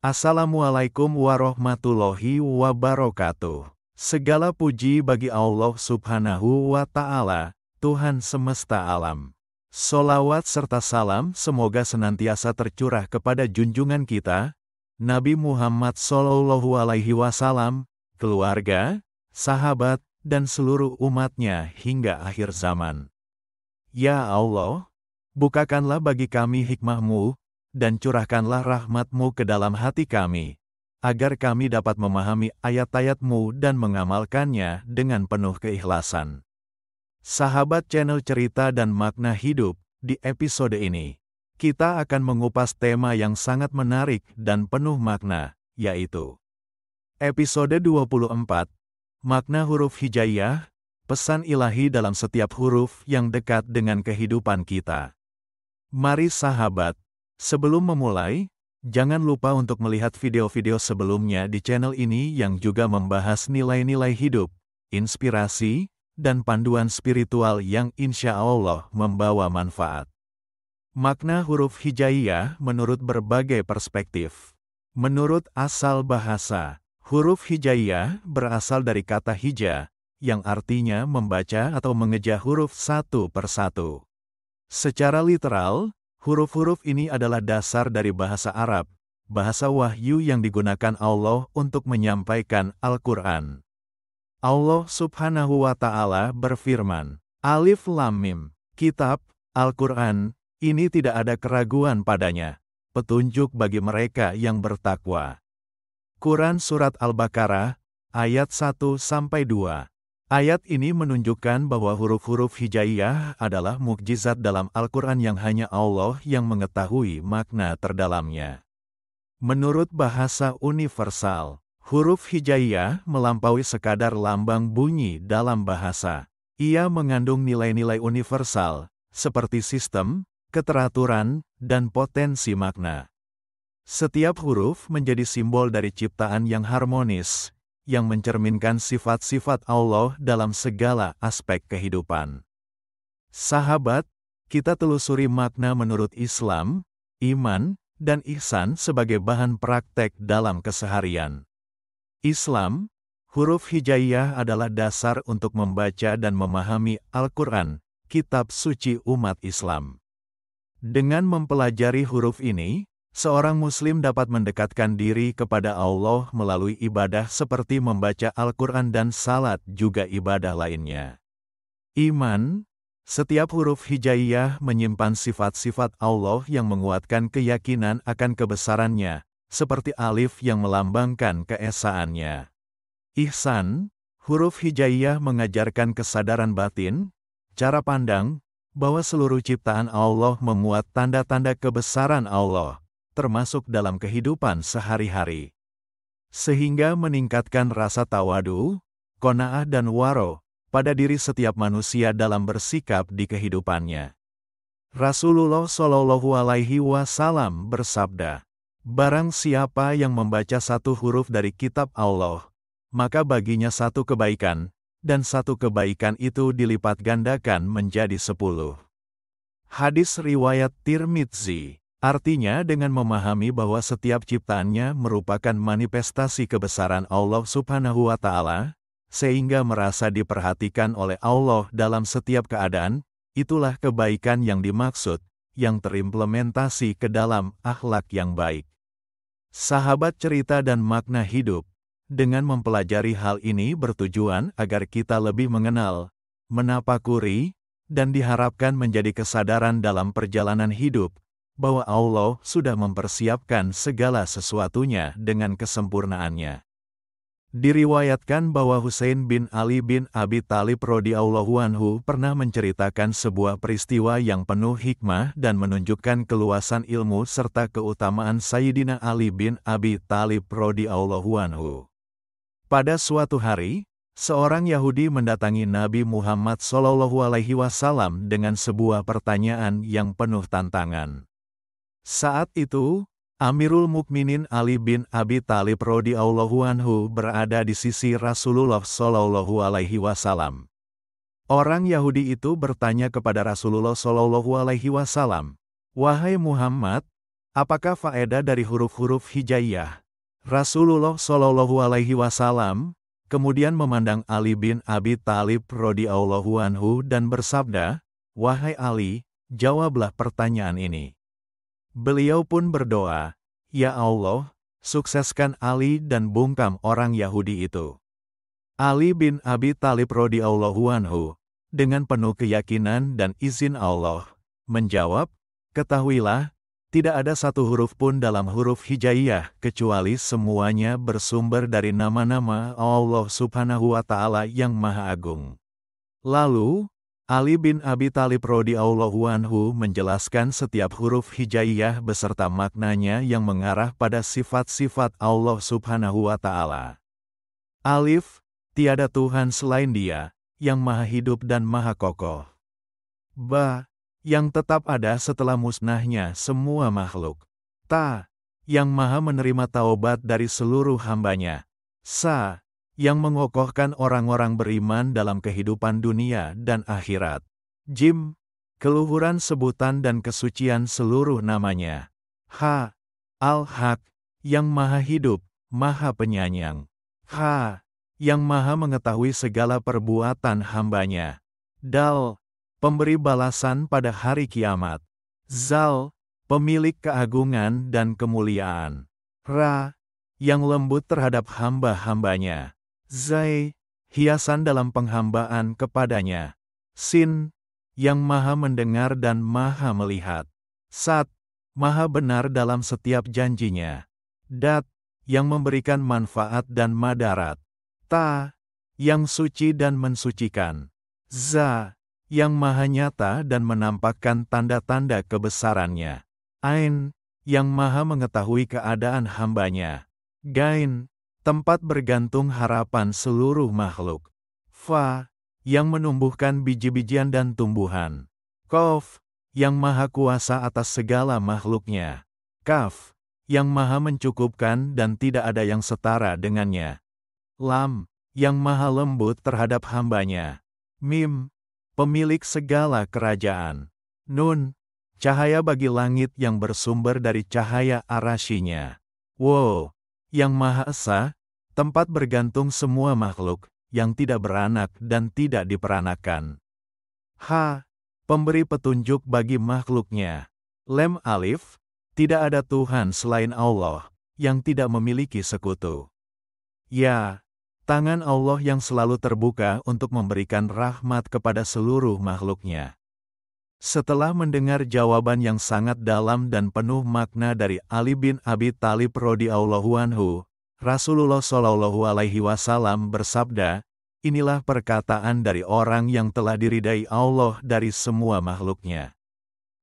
Assalamualaikum warahmatullahi wabarakatuh. Segala puji bagi Allah Subhanahu wa Ta'ala, Tuhan semesta alam. Sholawat serta salam semoga senantiasa tercurah kepada junjungan kita, Nabi Muhammad Sallallahu Alaihi Wasallam, keluarga, sahabat, dan seluruh umatnya hingga akhir zaman. Ya Allah, bukakanlah bagi kami hikmah-Mu, dan curahkanlah rahmat-Mu ke dalam hati kami, agar kami dapat memahami ayat-ayat-Mu dan mengamalkannya dengan penuh keikhlasan. Sahabat channel Cerita dan Makna Hidup, di episode ini, kita akan mengupas tema yang sangat menarik dan penuh makna, yaitu episode 24, Makna Huruf Hijaiyah, pesan ilahi dalam setiap huruf yang dekat dengan kehidupan kita. Mari sahabat, sebelum memulai, jangan lupa untuk melihat video-video sebelumnya di channel ini yang juga membahas nilai-nilai hidup, inspirasi, dan panduan spiritual yang insya Allah membawa manfaat. Makna huruf hijaiyah menurut berbagai perspektif. Menurut asal bahasa, huruf hijaiyah berasal dari kata hija, yang artinya membaca atau mengeja huruf satu persatu. Secara literal, huruf-huruf ini adalah dasar dari bahasa Arab, bahasa wahyu yang digunakan Allah untuk menyampaikan Al-Quran. Allah Subhanahu wa Ta'ala berfirman, Alif Lam Mim, Kitab, Al-Quran, ini tidak ada keraguan padanya, petunjuk bagi mereka yang bertakwa. Quran Surat Al-Baqarah, ayat 1-2. Ayat ini menunjukkan bahwa huruf-huruf hijaiyah adalah mukjizat dalam Al-Quran yang hanya Allah yang mengetahui makna terdalamnya. Menurut bahasa universal, huruf hijaiyah melampaui sekadar lambang bunyi dalam bahasa. Ia mengandung nilai-nilai universal, seperti sistem, keteraturan, dan potensi makna. Setiap huruf menjadi simbol dari ciptaan yang harmonis, yang mencerminkan sifat-sifat Allah dalam segala aspek kehidupan. Sahabat, kita telusuri makna menurut Islam, iman, dan ihsan sebagai bahan praktek dalam keseharian. Islam, huruf hijaiyah adalah dasar untuk membaca dan memahami Al-Quran, kitab suci umat Islam. Dengan mempelajari huruf ini, seorang Muslim dapat mendekatkan diri kepada Allah melalui ibadah seperti membaca Al-Quran dan salat juga ibadah lainnya. Iman, setiap huruf hijaiyah menyimpan sifat-sifat Allah yang menguatkan keyakinan akan kebesarannya, seperti alif yang melambangkan keesaannya. Ihsan, huruf hijaiyah mengajarkan kesadaran batin, cara pandang, bahwa seluruh ciptaan Allah memuat tanda-tanda kebesaran Allah, termasuk dalam kehidupan sehari-hari. Sehingga meningkatkan rasa tawadu, qanaah dan waro pada diri setiap manusia dalam bersikap di kehidupannya. Rasulullah Shallallahu Alaihi Wasallam bersabda, barang siapa yang membaca satu huruf dari kitab Allah, maka baginya satu kebaikan, dan satu kebaikan itu dilipat gandakan menjadi 10. Hadis riwayat Tirmidzi. Artinya dengan memahami bahwa setiap ciptaannya merupakan manifestasi kebesaran Allah Subhanahu wa Ta'ala, sehingga merasa diperhatikan oleh Allah dalam setiap keadaan, itulah kebaikan yang dimaksud, yang terimplementasi ke dalam akhlak yang baik. Sahabat cerita dan makna hidup, dengan mempelajari hal ini bertujuan agar kita lebih mengenal, menapakuri, dan diharapkan menjadi kesadaran dalam perjalanan hidup, bahwa Allah sudah mempersiapkan segala sesuatunya dengan kesempurnaannya. Diriwayatkan bahwa Husain bin Ali bin Abi Thalib radhiyallahu anhu pernah menceritakan sebuah peristiwa yang penuh hikmah dan menunjukkan keluasan ilmu serta keutamaan Sayyidina Ali bin Abi Thalib radhiyallahu anhu. Pada suatu hari, seorang Yahudi mendatangi Nabi Muhammad SAW dengan sebuah pertanyaan yang penuh tantangan. Saat itu, Amirul Mukminin Ali bin Abi Thalib radhiyallahu anhu berada di sisi Rasulullah Shallallahu Alaihi Wasallam. Orang Yahudi itu bertanya kepada Rasulullah Shallallahu Alaihi Wasallam, "Wahai Muhammad, Apakah faedah dari huruf-huruf hijaiyah? Rasulullah Shallallahu Alaihi Wasallam kemudian memandang Ali bin Abi Thalib radhiyallahu anhu dan bersabda, "Wahai Ali, jawablah pertanyaan ini." Beliau pun berdoa, "Ya Allah, sukseskan Ali dan bungkam orang Yahudi itu." Ali bin Abi Thalib radhiyallahu anhu dengan penuh keyakinan dan izin Allah menjawab, "Ketahuilah, tidak ada satu huruf pun dalam huruf hijaiyah kecuali semuanya bersumber dari nama-nama Allah Subhanahu wa Ta'ala yang Maha Agung." Lalu, Ali bin Abi Thalib radhiyallahu anhu menjelaskan setiap huruf hijaiyah beserta maknanya yang mengarah pada sifat-sifat Allah Subhanahu wa Ta'ala. Alif, tiada Tuhan selain Dia, yang Maha Hidup dan Maha Kokoh. Ba, yang tetap ada setelah musnahnya semua makhluk. Ta, yang Maha menerima taubat dari seluruh hambanya. Sa, yang mengokohkan orang-orang beriman dalam kehidupan dunia dan akhirat. Jim, keluhuran sebutan dan kesucian seluruh namanya. Ha, Al-Haq, yang Maha Hidup, Maha Penyayang. Ha, yang Maha mengetahui segala perbuatan hambanya. Dal, pemberi balasan pada hari kiamat. Zal, pemilik keagungan dan kemuliaan. Ra, yang lembut terhadap hamba-hambanya. Zai, hiasan dalam penghambaan kepadanya. Sin, yang Maha mendengar dan Maha melihat. Sat, Maha benar dalam setiap janjinya. Dat, yang memberikan manfaat dan madarat. Ta, yang suci dan mensucikan. Za, yang Maha nyata dan menampakkan tanda-tanda kebesarannya. Ain, yang Maha mengetahui keadaan hambanya. Gain, tempat bergantung harapan seluruh makhluk. Fa, yang menumbuhkan biji-bijian dan tumbuhan. Kof, yang Maha kuasa atas segala makhluknya. Kaf, yang Maha mencukupkan dan tidak ada yang setara dengannya. Lam, yang Maha lembut terhadap hambanya. Mim, pemilik segala kerajaan. Nun, cahaya bagi langit yang bersumber dari cahaya arasy-Nya. Wo, yang Maha Esa, tempat bergantung semua makhluk, yang tidak beranak dan tidak diperanakan. Ha, pemberi petunjuk bagi makhluknya. Lem Alif, tidak ada Tuhan selain Allah, yang tidak memiliki sekutu. Ya, tangan Allah yang selalu terbuka untuk memberikan rahmat kepada seluruh makhluknya. Setelah mendengar jawaban yang sangat dalam dan penuh makna dari Ali bin Abi Thalib radhiyallahu anhu, Rasulullah Shallallahu Alaihi Wasallam bersabda, "Inilah perkataan dari orang yang telah diridai Allah dari semua makhluknya."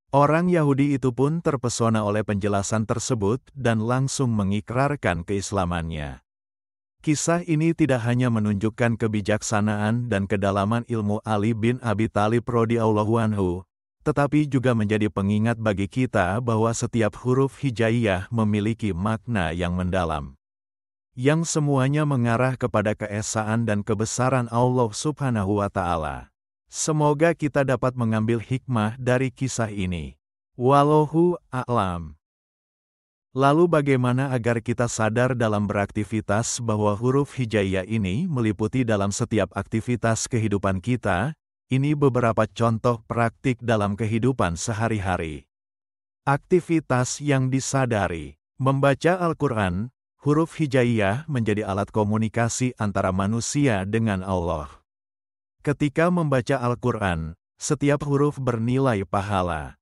Orang Yahudi itu pun terpesona oleh penjelasan tersebut dan langsung mengikrarkan keislamannya. Kisah ini tidak hanya menunjukkan kebijaksanaan dan kedalaman ilmu Ali bin Abi Thalib radhiyallahu anhu, tetapi juga menjadi pengingat bagi kita bahwa setiap huruf hijaiyah memiliki makna yang mendalam, yang semuanya mengarah kepada keesaan dan kebesaran Allah Subhanahu wa Ta'ala. Semoga kita dapat mengambil hikmah dari kisah ini. Wallahu a'lam. Lalu bagaimana agar kita sadar dalam beraktivitas bahwa huruf hijaiyah ini meliputi dalam setiap aktivitas kehidupan kita? Ini beberapa contoh praktik dalam kehidupan sehari-hari. Aktivitas yang disadari. Membaca Al-Quran, huruf hijaiyah menjadi alat komunikasi antara manusia dengan Allah. Ketika membaca Al-Quran, setiap huruf bernilai pahala.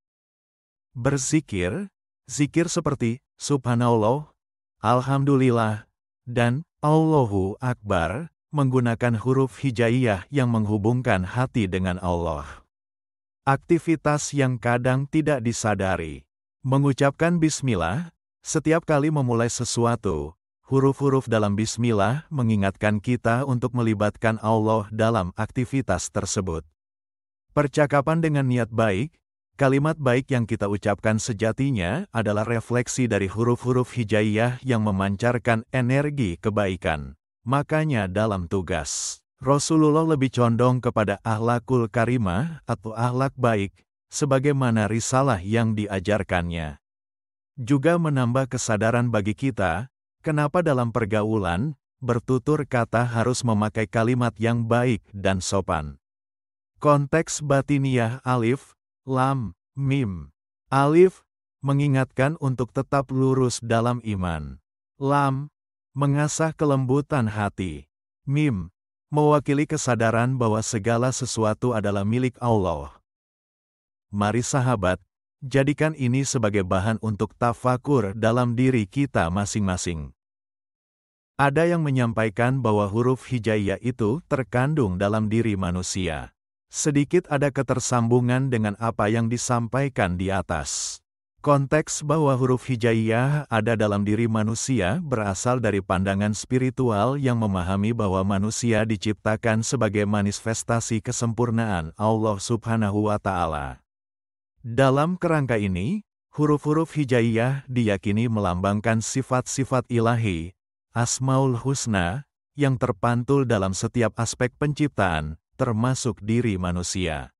Berzikir, zikir seperti Subhanallah, Alhamdulillah, dan Allahu Akbar, menggunakan huruf hijaiyah yang menghubungkan hati dengan Allah. Aktivitas yang kadang tidak disadari. Mengucapkan bismillah, setiap kali memulai sesuatu, huruf-huruf dalam bismillah mengingatkan kita untuk melibatkan Allah dalam aktivitas tersebut. Percakapan dengan niat baik, kalimat baik yang kita ucapkan sejatinya adalah refleksi dari huruf-huruf hijaiyah yang memancarkan energi kebaikan. Makanya dalam tugas, Rasulullah lebih condong kepada akhlakul karimah atau akhlak baik, sebagaimana risalah yang diajarkannya. Juga menambah kesadaran bagi kita, kenapa dalam pergaulan, bertutur kata harus memakai kalimat yang baik dan sopan. Konteks batiniah alif, lam, mim. Alif, mengingatkan untuk tetap lurus dalam iman. Lam, mengasah kelembutan hati. Mim, mewakili kesadaran bahwa segala sesuatu adalah milik Allah. Mari sahabat, jadikan ini sebagai bahan untuk tafakur dalam diri kita masing-masing. Ada yang menyampaikan bahwa huruf hijaiyah itu terkandung dalam diri manusia. Sedikit ada ketersambungan dengan apa yang disampaikan di atas. Konteks bahwa huruf hijaiyah ada dalam diri manusia berasal dari pandangan spiritual yang memahami bahwa manusia diciptakan sebagai manifestasi kesempurnaan Allah Subhanahu wa Ta'ala. Dalam kerangka ini, huruf-huruf hijaiyah diyakini melambangkan sifat-sifat ilahi, Asmaul Husna, yang terpantul dalam setiap aspek penciptaan, termasuk diri manusia.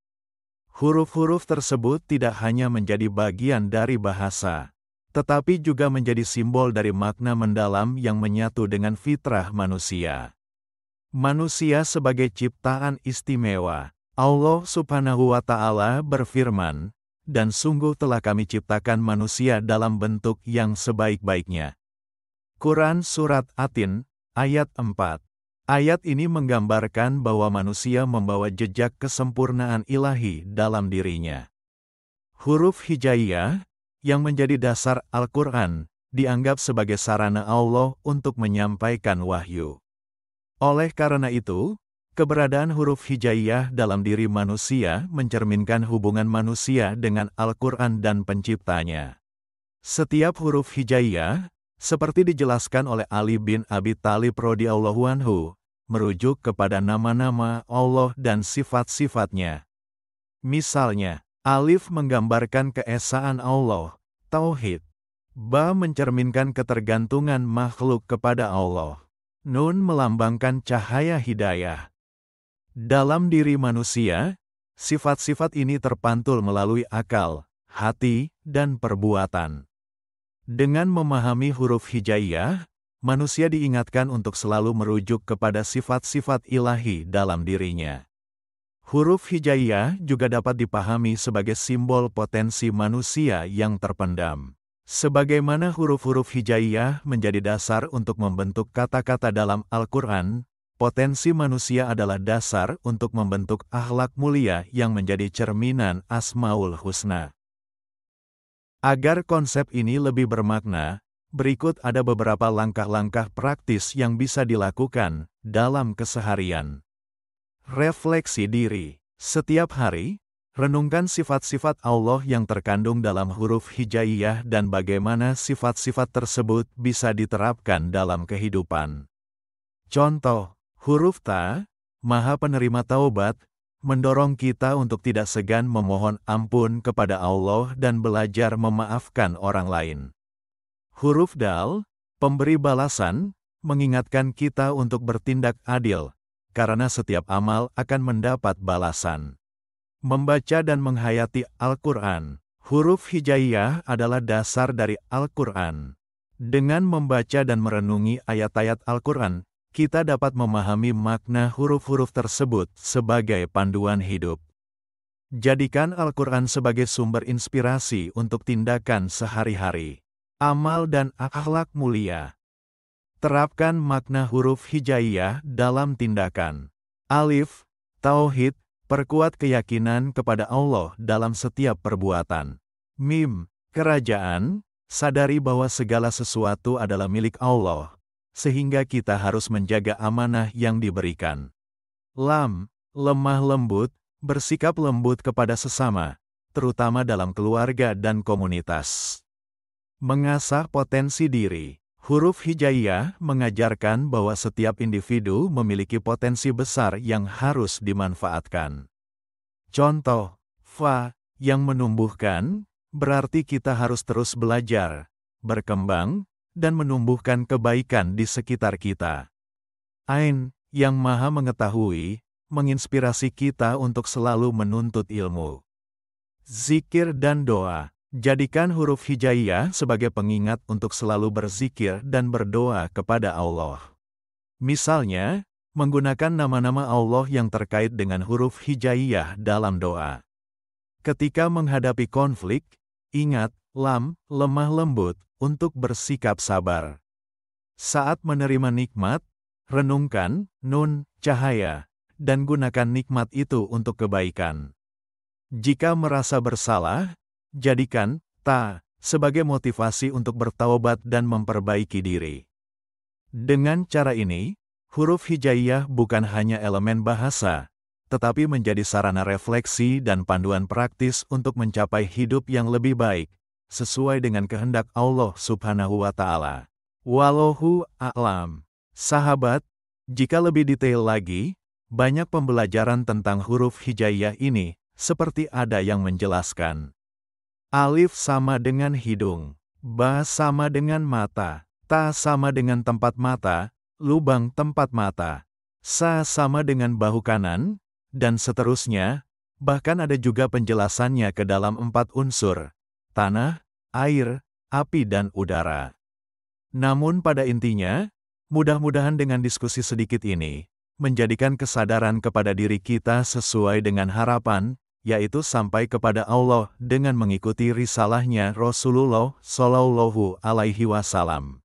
Huruf-huruf tersebut tidak hanya menjadi bagian dari bahasa, tetapi juga menjadi simbol dari makna mendalam yang menyatu dengan fitrah manusia. Manusia sebagai ciptaan istimewa, Allah Subhanahu wa Ta'ala berfirman, "Dan sungguh telah kami ciptakan manusia dalam bentuk yang sebaik-baiknya." Quran Surat Atin, ayat 4. Ayat ini menggambarkan bahwa manusia membawa jejak kesempurnaan ilahi dalam dirinya. Huruf hijaiyah, yang menjadi dasar Al-Quran, dianggap sebagai sarana Allah untuk menyampaikan wahyu. Oleh karena itu, keberadaan huruf hijaiyah dalam diri manusia mencerminkan hubungan manusia dengan Al-Quran dan penciptanya. Setiap huruf hijaiyah, seperti dijelaskan oleh Ali bin Abi Thalib radhiyallahu anhu, merujuk kepada nama-nama Allah dan sifat-sifatnya. Misalnya, alif menggambarkan keesaan Allah, tauhid. Ba mencerminkan ketergantungan makhluk kepada Allah. Nun melambangkan cahaya hidayah. Dalam diri manusia, sifat-sifat ini terpantul melalui akal, hati, dan perbuatan. Dengan memahami huruf hijaiyah, manusia diingatkan untuk selalu merujuk kepada sifat-sifat ilahi dalam dirinya. Huruf hijaiyah juga dapat dipahami sebagai simbol potensi manusia yang terpendam. Sebagaimana huruf-huruf hijaiyah menjadi dasar untuk membentuk kata-kata dalam Al-Quran, potensi manusia adalah dasar untuk membentuk akhlak mulia yang menjadi cerminan Asmaul Husna. Agar konsep ini lebih bermakna, berikut ada beberapa langkah-langkah praktis yang bisa dilakukan dalam keseharian. Refleksi diri. Setiap hari, renungkan sifat-sifat Allah yang terkandung dalam huruf hijaiyah dan bagaimana sifat-sifat tersebut bisa diterapkan dalam kehidupan. Contoh, huruf Ta, Maha Penerima Taubat, mendorong kita untuk tidak segan memohon ampun kepada Allah dan belajar memaafkan orang lain. Huruf Dal, pemberi balasan, mengingatkan kita untuk bertindak adil, karena setiap amal akan mendapat balasan. Membaca dan menghayati Al-Quran. Huruf hijaiyah adalah dasar dari Al-Quran. Dengan membaca dan merenungi ayat-ayat Al-Quran, kita dapat memahami makna huruf-huruf tersebut sebagai panduan hidup. Jadikan Al-Quran sebagai sumber inspirasi untuk tindakan sehari-hari. Amal dan akhlak mulia. Terapkan makna huruf hijaiyah dalam tindakan. Alif, tauhid, perkuat keyakinan kepada Allah dalam setiap perbuatan. Mim, kerajaan, sadari bahwa segala sesuatu adalah milik Allah, sehingga kita harus menjaga amanah yang diberikan. Lam, lemah lembut, bersikap lembut kepada sesama, terutama dalam keluarga dan komunitas. Mengasah potensi diri. Huruf hijaiyah mengajarkan bahwa setiap individu memiliki potensi besar yang harus dimanfaatkan. Contoh, Fa, yang menumbuhkan, berarti kita harus terus belajar, berkembang, dan menumbuhkan kebaikan di sekitar kita. Ain, yang maha mengetahui, menginspirasi kita untuk selalu menuntut ilmu. Zikir dan doa. Jadikan huruf hijaiyah sebagai pengingat untuk selalu berzikir dan berdoa kepada Allah. Misalnya, menggunakan nama-nama Allah yang terkait dengan huruf hijaiyah dalam doa. Ketika menghadapi konflik, ingat, lam, lemah lembut, untuk bersikap sabar. Saat menerima nikmat, renungkan, nun, cahaya, dan gunakan nikmat itu untuk kebaikan. Jika merasa bersalah, jadikan ta sebagai motivasi untuk bertaubat dan memperbaiki diri. Dengan cara ini, huruf hijaiyah bukan hanya elemen bahasa, tetapi menjadi sarana refleksi dan panduan praktis untuk mencapai hidup yang lebih baik, sesuai dengan kehendak Allah Subhanahu wa Ta'ala. Wallahu a'lam. Sahabat, jika lebih detail lagi, banyak pembelajaran tentang huruf hijaiyah ini, seperti ada yang menjelaskan. Alif sama dengan hidung, ba sama dengan mata, ta sama dengan tempat mata, lubang tempat mata, sa sama dengan bahu kanan, dan seterusnya. Bahkan ada juga penjelasannya ke dalam 4 unsur, tanah, air, api dan udara. Namun pada intinya, mudah-mudahan dengan diskusi sedikit ini, menjadikan kesadaran kepada diri kita sesuai dengan harapan, yaitu sampai kepada Allah dengan mengikuti risalahnya Rasulullah Shallallahu Alaihi Wasallam.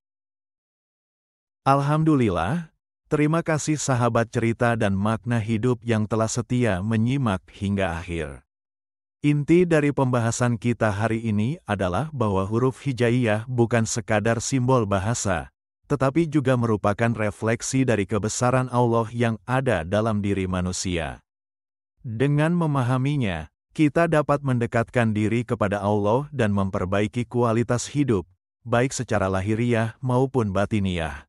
Alhamdulillah, terima kasih sahabat cerita dan makna hidup yang telah setia menyimak hingga akhir. Inti dari pembahasan kita hari ini adalah bahwa huruf hijaiyah bukan sekadar simbol bahasa, tetapi juga merupakan refleksi dari kebesaran Allah yang ada dalam diri manusia. Dengan memahaminya, kita dapat mendekatkan diri kepada Allah dan memperbaiki kualitas hidup, baik secara lahiriah maupun batiniah.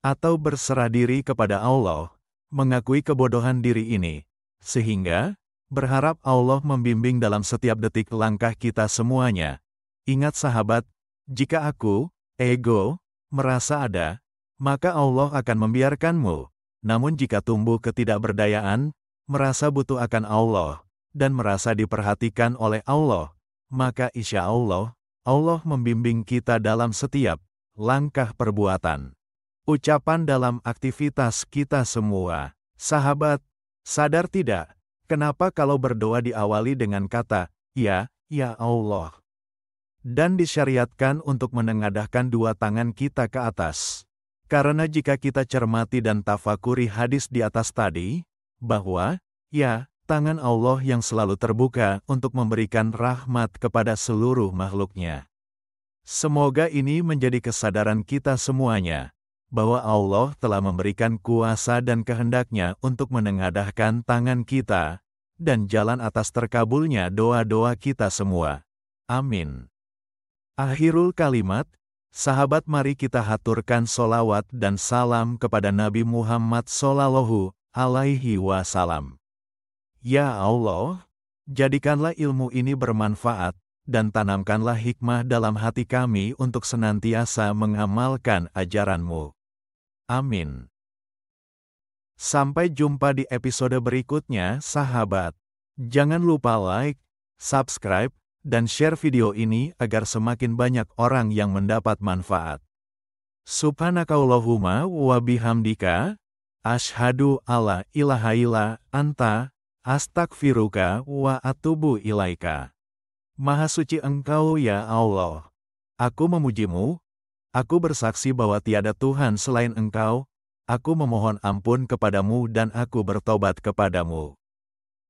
Atau berserah diri kepada Allah, mengakui kebodohan diri ini, sehingga berharap Allah membimbing dalam setiap detik langkah kita semuanya. Ingat sahabat, jika aku, ego, merasa ada, maka Allah akan membiarkanmu. Namun jika tumbuh ketidakberdayaan, merasa butuh akan Allah, dan merasa diperhatikan oleh Allah, maka insya Allah, Allah membimbing kita dalam setiap langkah perbuatan. Ucapan dalam aktivitas kita semua. Sahabat, sadar tidak, kenapa kalau berdoa diawali dengan kata, ya Allah. Dan disyariatkan untuk menengadahkan 2 tangan kita ke atas. Karena jika kita cermati dan tafakuri hadis di atas tadi, bahwa, tangan Allah yang selalu terbuka untuk memberikan rahmat kepada seluruh makhluknya. Semoga ini menjadi kesadaran kita semuanya, bahwa Allah telah memberikan kuasa dan kehendaknya untuk menengadahkan tangan kita, dan jalan atas terkabulnya doa-doa kita semua. Amin. Akhirul kalimat, sahabat mari kita haturkan solawat dan salam kepada Nabi Muhammad Shallallahu Alaihi Wasallam. Ya Allah, jadikanlah ilmu ini bermanfaat, dan tanamkanlah hikmah dalam hati kami untuk senantiasa mengamalkan ajaran-Mu. Amin. Sampai jumpa di episode berikutnya, sahabat. Jangan lupa like, subscribe, dan share video ini agar semakin banyak orang yang mendapat manfaat. Subhanakallahumma wa bihamdika, asyhadu alla ilaha illa anta, astagfiruka wa atubu ilaika. Maha suci Engkau ya Allah. Aku memujimu, aku bersaksi bahwa tiada Tuhan selain Engkau, aku memohon ampun kepadamu dan aku bertobat kepadamu.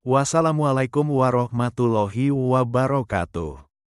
Wassalamualaikum warahmatullahi wabarakatuh.